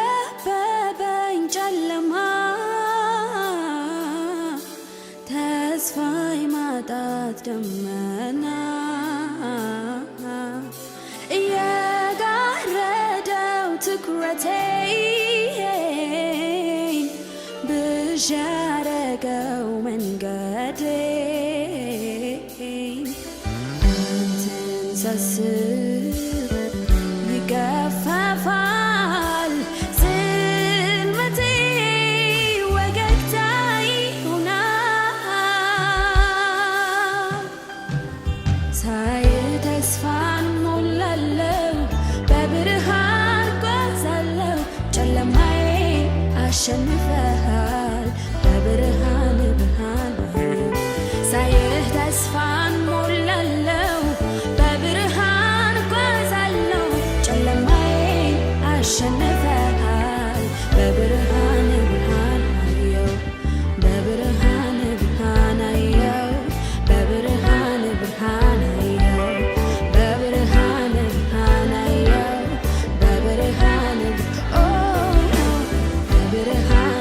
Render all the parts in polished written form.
የከበበኝ ጨለማ ተስፋ የማጣት ደመና እየጋረደው ትኩረቴን ብዥ ያረገው መንገዴን አንተን ሳስብ ይገፈፋል ጽልመቴ ወገግታ ይሆናል ሳይ ተስፋን ሞላለሁ በብርሃን ጓዛለሁ ጨለማዬ አሸንፈሃል በብርሃን ብርሃን ሳይህ ተስፋን ሞላለሁ በብርሃን ጓዛለሁ ጨለማዬ አሸንፈሃል በብርሃን ብርሃን አየው በብርሃን ብርሃን አየው በብርሃን ብርሃን አየው በብርሃን ብርሃን አየው በብርሃን በብርሃን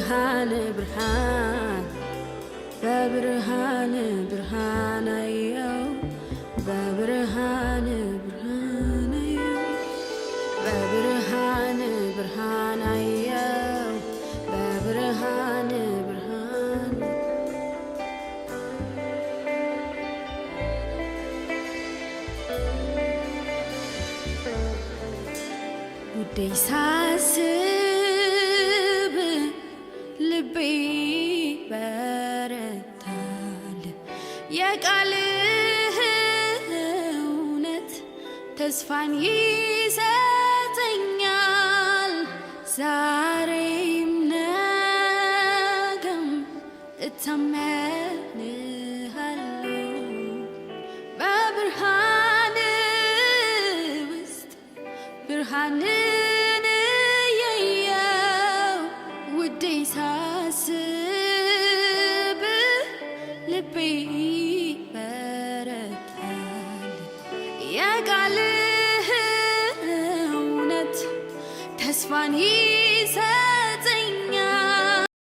በብርሃን ብርሃን በብርሃን ብርሃን አየው በብርሃን ብርሃን አየው በብርሃን ብርሃን አየው በብርሃን ብርሃን ውዴ ሳስብ ልቤ በረታል የቃልህ እውነት ተስፋን ይሰጠኛል ዛሬም ነገም እታመንሃለሁ በብርሃን ውስጥ ብርሃንን እያየው ውዴ ሳስብ ልቤ በረታል የቃልህ እውነት ተስፋን